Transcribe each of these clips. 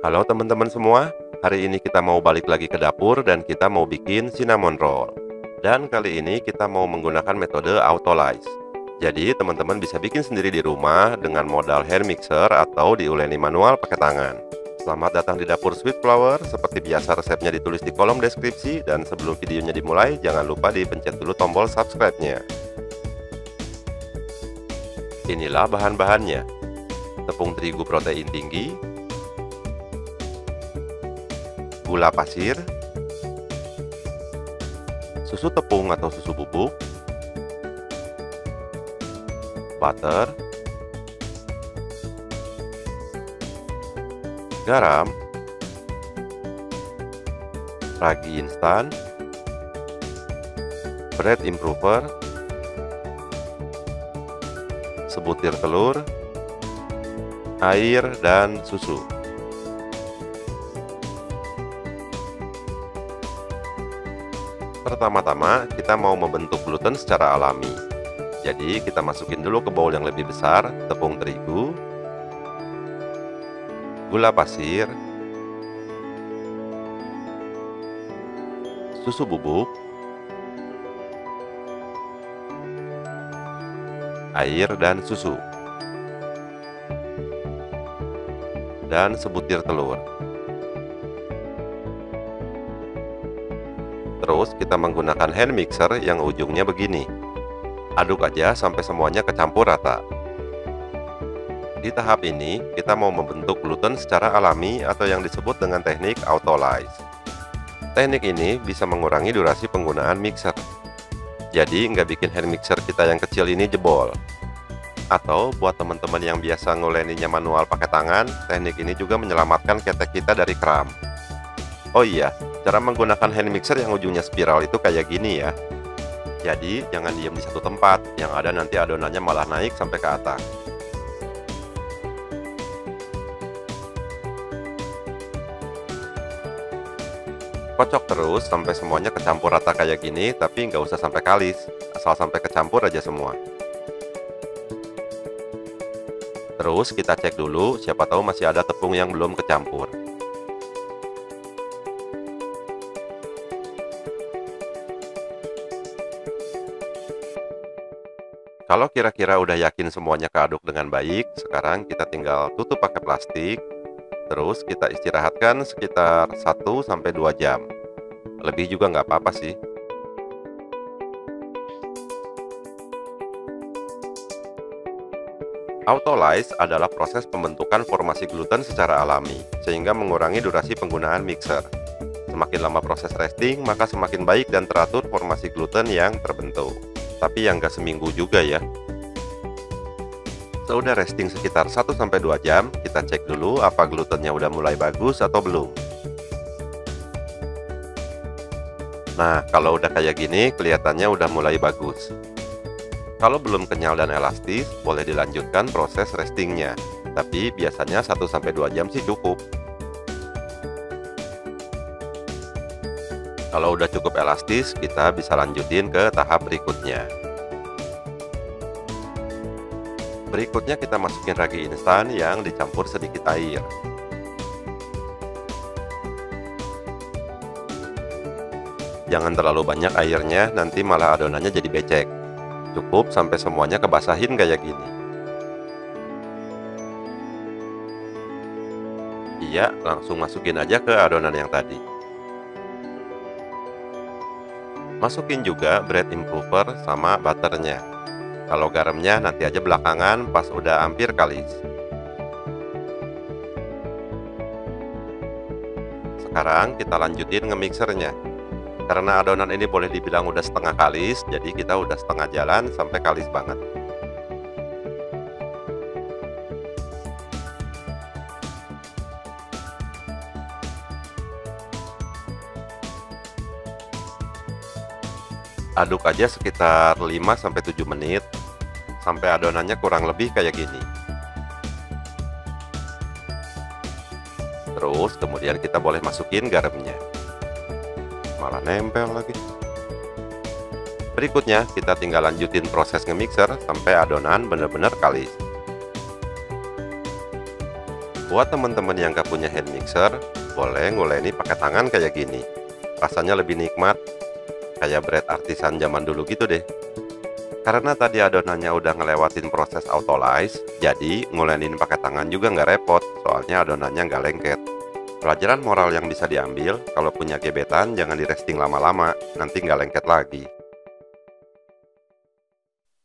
Halo teman-teman semua, hari ini kita mau balik lagi ke dapur dan kita mau bikin cinnamon roll. Dan kali ini kita mau menggunakan metode autolyze. Jadi teman-teman bisa bikin sendiri di rumah dengan modal hand mixer atau diuleni manual pakai tangan. Selamat datang di dapur Sweet Flower. Seperti biasa resepnya ditulis di kolom deskripsi, dan sebelum videonya dimulai jangan lupa dipencet dulu tombol subscribe-nya. Inilah bahan-bahannya: tepung terigu protein tinggi, gula pasir, susu tepung atau susu bubuk, butter, garam, ragi instan, bread improver, sebutir telur, air, dan susu. Pertama-tama kita mau membentuk gluten secara alami. Jadi kita masukin dulu ke bowl yang lebih besar tepung terigu, gula pasir, susu bubuk, air dan susu, dan sebutir telur. Terus kita menggunakan hand mixer yang ujungnya begini. Aduk aja sampai semuanya kecampur rata. Di tahap ini kita mau membentuk gluten secara alami atau yang disebut dengan teknik autolyze. Teknik ini bisa mengurangi durasi penggunaan mixer. Jadi nggak bikin hand mixer kita yang kecil ini jebol. Atau buat teman-teman yang biasa nguleninya manual pakai tangan, teknik ini juga menyelamatkan ketek kita dari kram. Oh iya, cara menggunakan hand mixer yang ujungnya spiral itu kayak gini ya. Jadi jangan diam di satu tempat, yang ada nanti adonannya malah naik sampai ke atas. Kocok terus sampai semuanya kecampur rata kayak gini, tapi nggak usah sampai kalis, asal sampai kecampur aja semua. Terus kita cek dulu, siapa tahu masih ada tepung yang belum kecampur. Kalau kira-kira udah yakin semuanya keaduk dengan baik, sekarang kita tinggal tutup pakai plastik. Terus kita istirahatkan sekitar 1-2 jam. Lebih juga nggak apa-apa sih. Autolyze adalah proses pembentukan formasi gluten secara alami, sehingga mengurangi durasi penggunaan mixer. Semakin lama proses resting, maka semakin baik dan teratur formasi gluten yang terbentuk. Tapi yang nggak seminggu juga ya. Sudah resting sekitar 1-2 jam, kita cek dulu apa glutennya udah mulai bagus atau belum. Nah, kalau udah kayak gini, kelihatannya udah mulai bagus. Kalau belum kenyal dan elastis, boleh dilanjutkan proses restingnya. Tapi biasanya 1-2 jam sih cukup. Kalau udah cukup elastis, kita bisa lanjutin ke tahap berikutnya. Berikutnya kita masukin ragi instan yang dicampur sedikit air. Jangan terlalu banyak airnya, nanti malah adonannya jadi becek. Cukup sampai semuanya kebasahin kayak gini. Iya, langsung masukin aja ke adonan yang tadi. Masukin juga bread improver sama butternya. Kalau garamnya nanti aja belakangan pas udah hampir kalis. Sekarang kita lanjutin nge-mixernya. Karena adonan ini boleh dibilang udah setengah kalis, jadi kita udah setengah jalan sampai kalis banget. Aduk aja sekitar 5-7 menit sampai adonannya kurang lebih kayak gini. Terus kemudian kita boleh masukin garamnya. Malah nempel lagi. Berikutnya kita tinggal lanjutin proses nge-mixer sampai adonan benar-benar kalis. Buat teman-teman yang gak punya hand mixer, boleh nguleni pakai tangan kayak gini. Rasanya lebih nikmat, kayak bread artisan zaman dulu gitu deh. Karena tadi adonannya udah ngelewatin proses autolyze, jadi ngulenin pakai tangan juga nggak repot, soalnya adonannya nggak lengket. Pelajaran moral yang bisa diambil, kalau punya gebetan jangan di resting lama-lama, nanti nggak lengket lagi.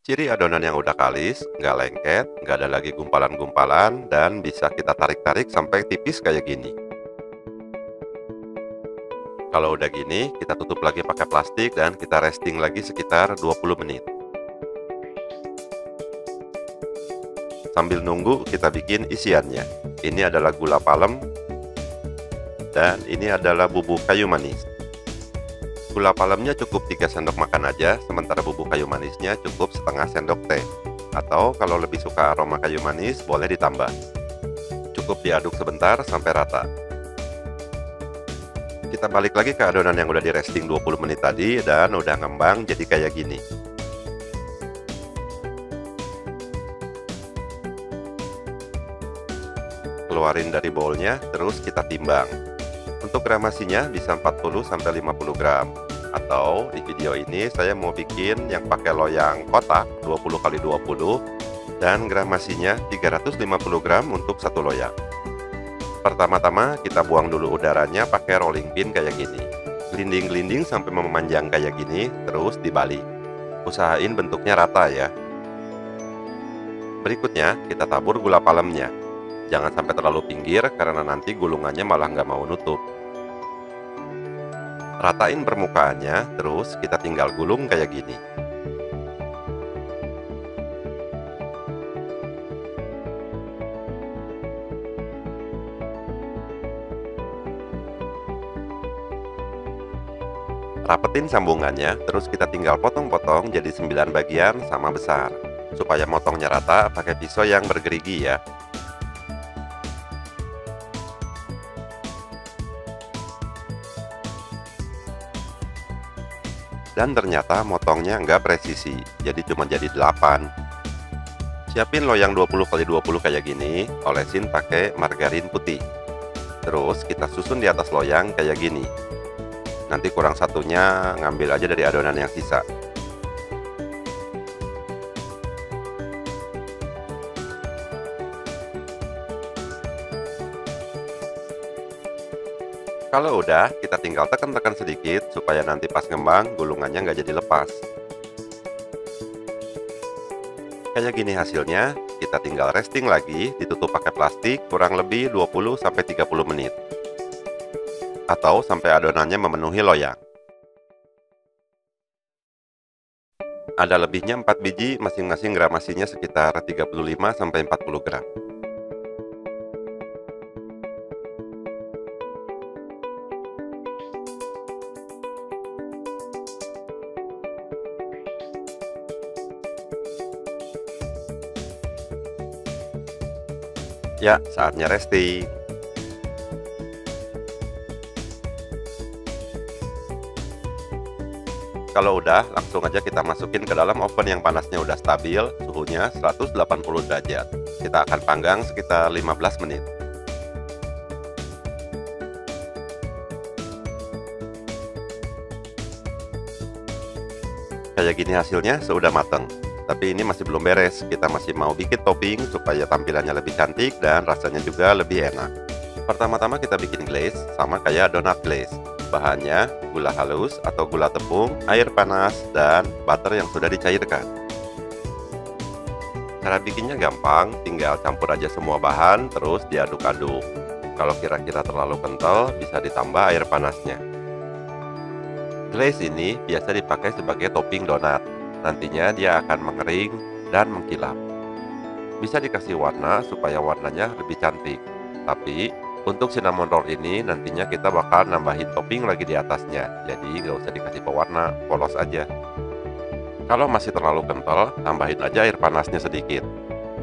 Ciri adonan yang udah kalis, nggak lengket, nggak ada lagi gumpalan-gumpalan, dan bisa kita tarik-tarik sampai tipis kayak gini. Kalau udah gini, kita tutup lagi pakai plastik dan kita resting lagi sekitar 20 menit. Sambil nunggu, kita bikin isiannya. Ini adalah gula palem, dan ini adalah bubuk kayu manis. Gula palemnya cukup 3 sendok makan aja, sementara bubuk kayu manisnya cukup setengah sendok teh. Atau kalau lebih suka aroma kayu manis, boleh ditambah. Cukup diaduk sebentar sampai rata. Kita balik lagi ke adonan yang udah di resting 20 menit tadi, dan udah ngembang jadi kayak gini. Keluarin dari bowlnya, terus kita timbang. Untuk gramasinya bisa 40-50 gram. Atau di video ini saya mau bikin yang pakai loyang kotak 20x20 dan gramasinya 350 gram untuk satu loyang. Pertama-tama kita buang dulu udaranya pakai rolling pin kayak gini. Gelinding-gelinding sampai memanjang kayak gini, terus dibalik. Usahain bentuknya rata ya. Berikutnya kita tabur gula palemnya. Jangan sampai terlalu pinggir karena nanti gulungannya malah nggak mau nutup. Ratain permukaannya, terus kita tinggal gulung kayak gini. Rapetin sambungannya, terus kita tinggal potong-potong jadi 9 bagian sama besar. Supaya motongnya rata, pakai pisau yang bergerigi ya. Dan ternyata motongnya nggak presisi, jadi cuma jadi 8. Siapin loyang 20x20 kayak gini, olesin pakai margarin putih. Terus kita susun di atas loyang kayak gini. Nanti kurang satunya ngambil aja dari adonan yang sisa. Kalau udah, kita tinggal tekan-tekan sedikit supaya nanti pas ngembang gulungannya nggak jadi lepas. Kayak gini hasilnya, kita tinggal resting lagi, ditutup pakai plastik kurang lebih 20-30 menit. Atau sampai adonannya memenuhi loyang. Ada lebihnya 4 biji, masing-masing gramasinya sekitar 35-40 gram. Ya, saatnya resting. Kalau udah, langsung aja kita masukin ke dalam oven yang panasnya udah stabil, suhunya 180 derajat. Kita akan panggang sekitar 15 menit. Kayak gini hasilnya sudah matang. Tapi ini masih belum beres, kita masih mau bikin topping supaya tampilannya lebih cantik dan rasanya juga lebih enak. Pertama-tama kita bikin glaze, sama kayak donat glaze. Bahannya gula halus atau gula tepung, air panas, dan butter yang sudah dicairkan. Cara bikinnya gampang, tinggal campur aja semua bahan, terus diaduk-aduk. Kalau kira-kira terlalu kental, bisa ditambah air panasnya. Glaze ini biasa dipakai sebagai topping donat. Nantinya dia akan mengering dan mengkilap. Bisa dikasih warna supaya warnanya lebih cantik. Tapi untuk cinnamon roll ini nantinya kita bakal nambahin topping lagi di atasnya. Jadi nggak usah dikasih pewarna, polos aja. Kalau masih terlalu kental, tambahin aja air panasnya sedikit.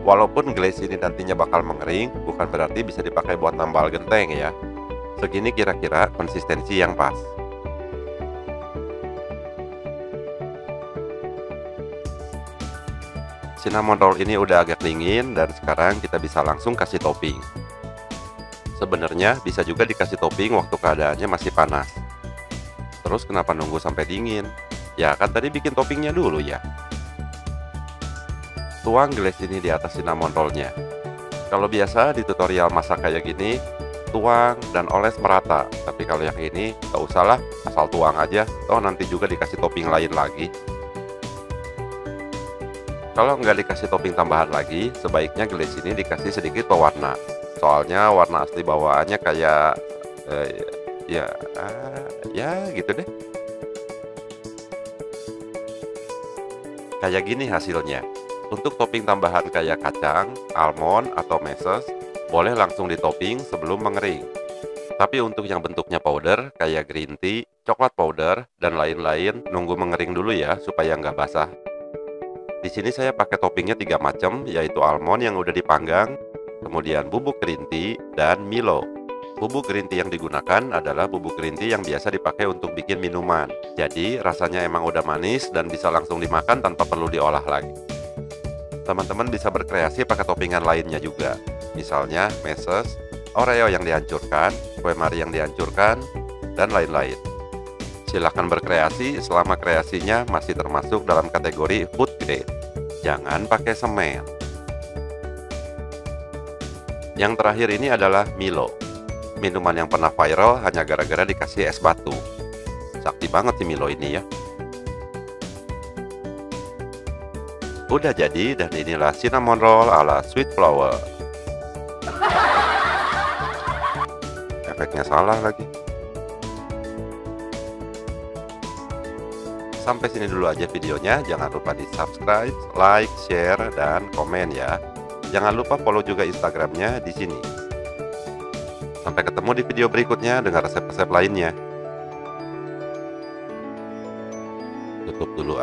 Walaupun glaze ini nantinya bakal mengering, bukan berarti bisa dipakai buat nambal genteng ya. Segini kira-kira konsistensi yang pas. Cinnamon roll ini udah agak dingin dan sekarang kita bisa langsung kasih topping. Sebenarnya bisa juga dikasih topping waktu keadaannya masih panas. Terus kenapa nunggu sampai dingin? Ya kan tadi bikin toppingnya dulu ya. Tuang glaze ini di atas cinnamon rollnya. Kalau biasa di tutorial masak kayak gini, tuang dan oles merata. Tapi kalau yang ini gak usah lah, asal tuang aja. Toh nanti juga dikasih topping lain lagi. Kalau nggak dikasih topping tambahan lagi, sebaiknya glaze ini dikasih sedikit pewarna. Soalnya warna asli bawaannya kayak ya gitu deh. Kayak gini hasilnya. Untuk topping tambahan kayak kacang, almond, atau meses, boleh langsung ditopping sebelum mengering. Tapi untuk yang bentuknya powder, kayak green tea, coklat powder, dan lain-lain, nunggu mengering dulu ya, supaya nggak basah. Di sini saya pakai toppingnya 3 macam, yaitu almond yang udah dipanggang, kemudian bubuk green tea, dan Milo. Bubuk green tea yang digunakan adalah bubuk green tea yang biasa dipakai untuk bikin minuman. Jadi rasanya emang udah manis dan bisa langsung dimakan tanpa perlu diolah lagi. Teman-teman bisa berkreasi pakai toppingan lainnya juga. Misalnya meses, Oreo yang dihancurkan, kue mari yang dihancurkan, dan lain-lain. Silahkan berkreasi selama kreasinya masih termasuk dalam kategori food grade. Jangan pakai semen. Yang terakhir ini adalah Milo. Minuman yang pernah viral hanya gara-gara dikasih es batu. Sakti banget sih Milo ini ya. Udah jadi, dan inilah cinnamon roll ala sweet flower. Efeknya salah lagi. Sampai sini dulu aja videonya. Jangan lupa di subscribe, like, share, dan komen ya. Jangan lupa follow juga Instagramnya di sini. Sampai ketemu di video berikutnya dengan resep-resep lainnya. Tutup dulu